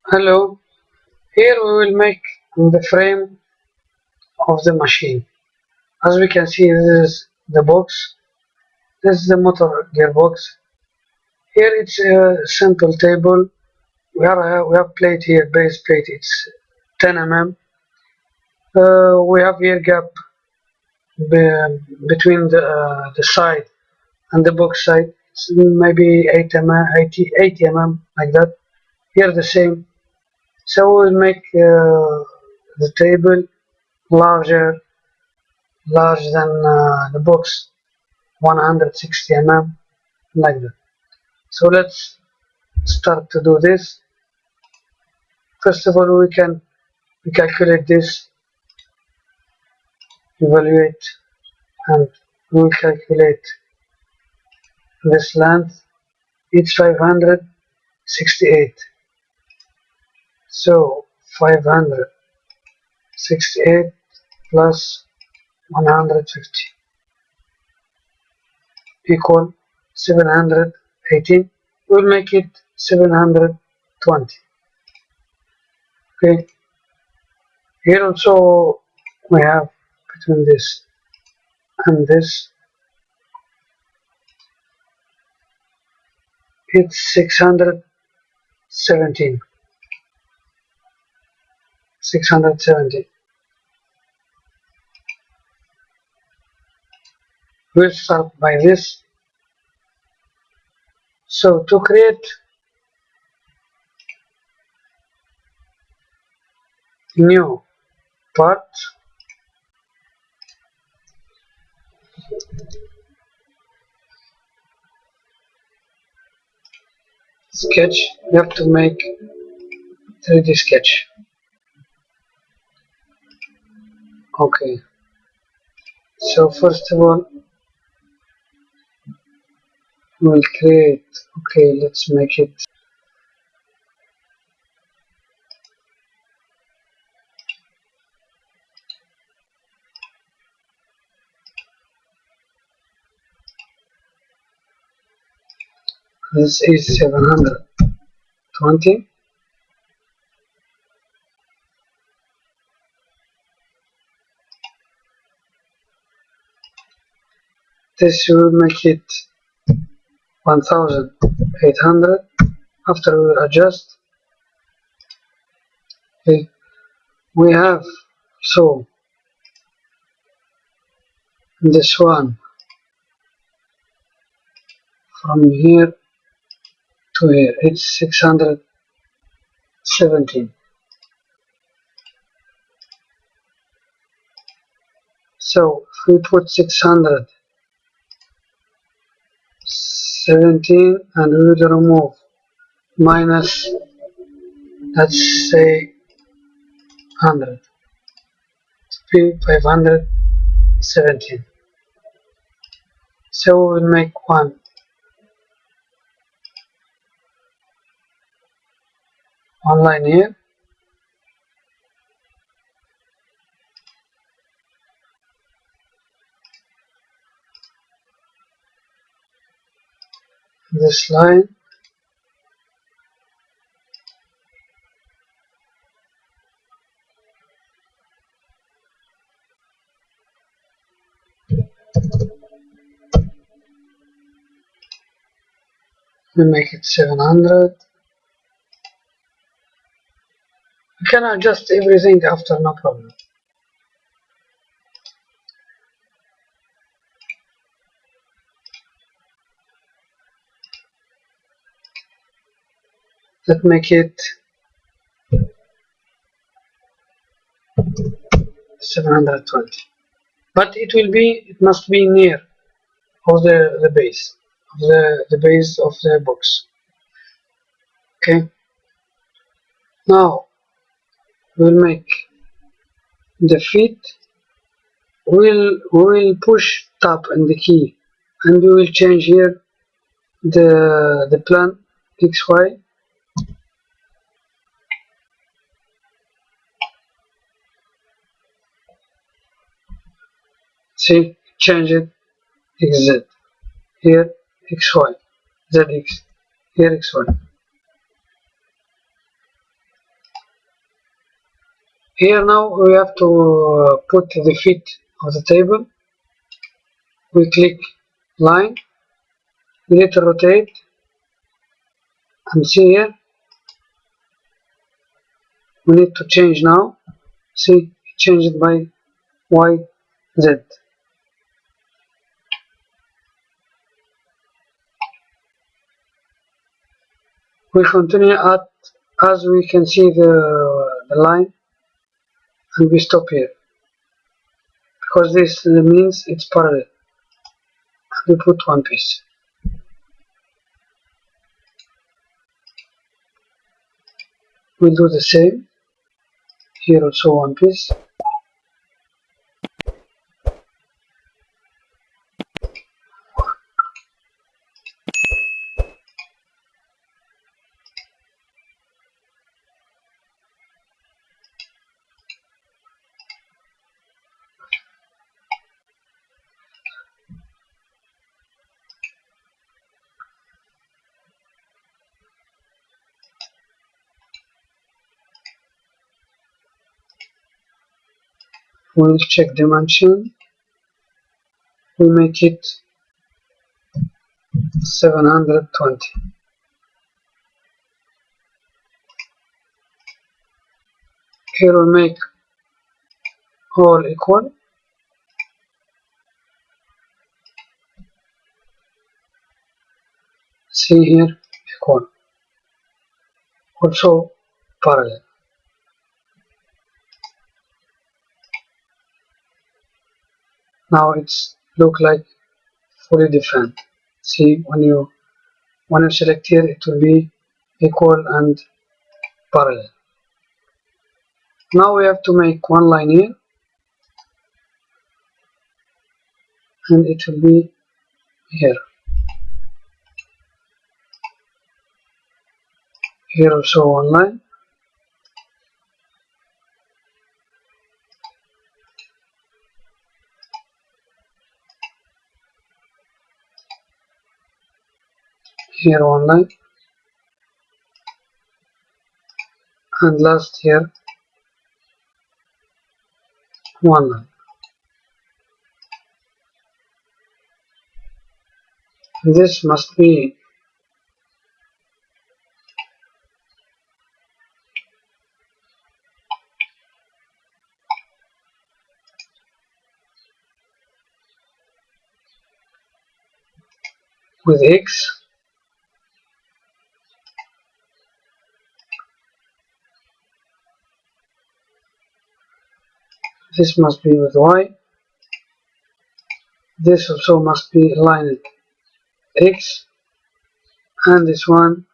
Hello, here we will make the frame of the machine. As we can see, this is the box, this is the motor gearbox. Here it's a simple table. We have plate here, base plate, it's 10 mm. We have here gap between the side and the box side. It's maybe 8 mm, 80 mm, like that. Here the same. So we'll make the table larger than the box, 160 mm, like that. So let's start to do this. First of all, we can calculate this, evaluate, and we'll calculate this length. It's 568. So 568 plus 150 equal 718. We'll make it 720. Okay. Here also we have between this and this, it's 617. 670. We'll start by this. So to create new part, sketch, you have to make 3D sketch. Okay, so first of all we'll create, okay, let's make it this is 720. This will make it 1800. After we adjust, okay, we have, so this one from here to here, it's 617. So if we put 617 and we will remove minus, let's say 100, to be 517. So we will make one line here, this line, we make it 700. You can adjust everything after, no problem. Let's make it 720. But it must be near of the base of the base of the box. Okay. Now we'll make the feet. We'll push tab and the key, and we will change here the plan XY. See, change it XZ, here XY, ZX, here XY. Here now we have to put the feet of the table. We click line, little rotate, and see here we need to change now. See, change it by Y, Z. We continue as we can see the line, and we stop here because this means it's parallel. We put one piece. We'll do the same here, also one piece. We'll check dimension. We make it 720. Here we make all equal. See here, equal. Also parallel. Now it's look like fully defined. See, when you select here, it will be equal and parallel. Now we have to make one line here, and it will be here. Here also one line. Here one line. And last here one line. This must be with X. This must be with Y. This also must be aligned X, and this one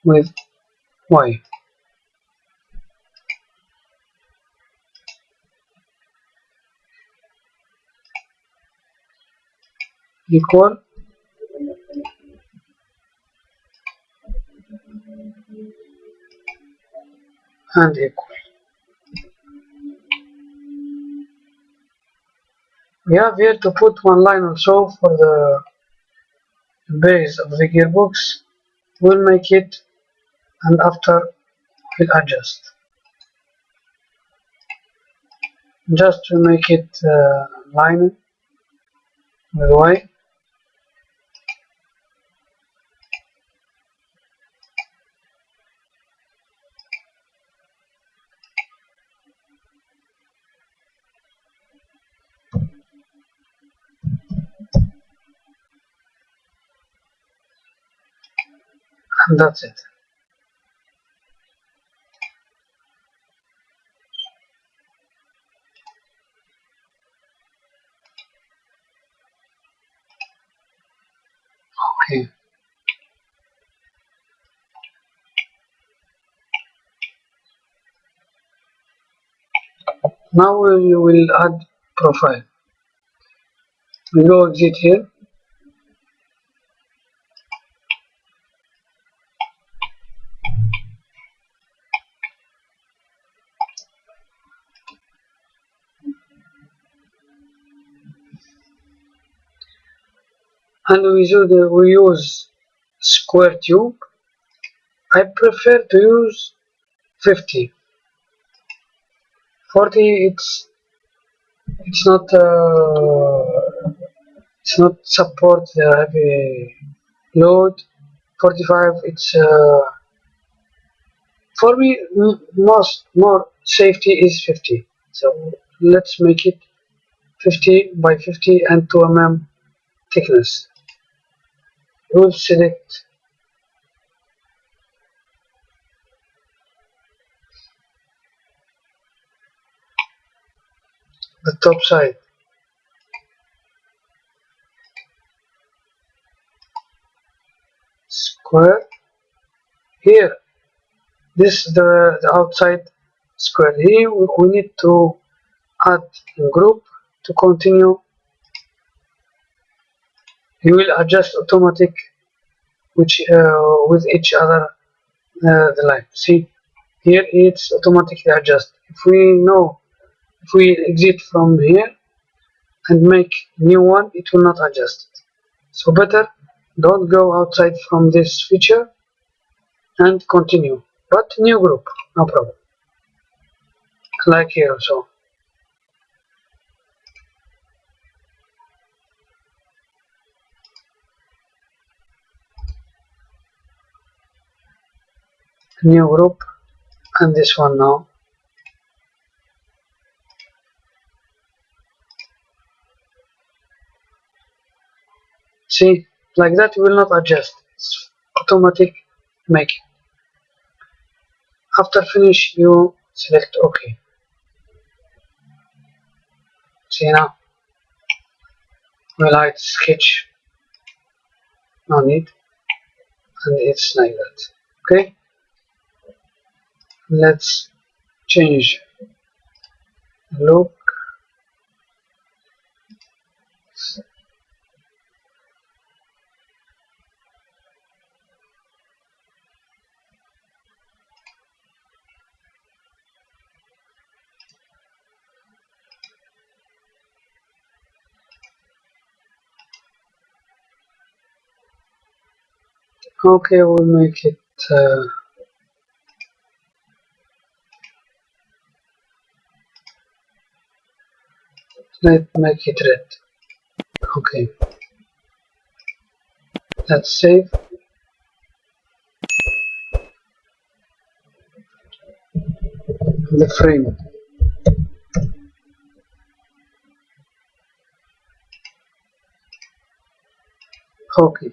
with Y. Equal. And equal. We have here to put one line also for the base of the gearbox. We'll make it, and after we'll adjust. Just to make it line with Y. And that's it. Okay. Now we will add profile. We go exit here. And we use square tube. I prefer to use 50. 40 it's not support the heavy load. 45 it's for me more safety is 50, so let's make it 50 by 50 and 2 mm thickness. We'll select the top side, square. Here, this is the outside square. Here we need to add a group to continue. You will adjust automatic which with each other the line. See, here it's automatically adjust. If we exit from here and make new one, it will not adjust. So better don't go outside from this feature and continue. But new group, no problem. Like here also. New group and this one now. See, like that will not adjust. It's automatic making. After finish, you select OK. See now, we'll hide sketch. No need, and it's like that. Okay, let's change look. Okay, we'll make it let's make it red. Okay, let's save. The frame. Okay,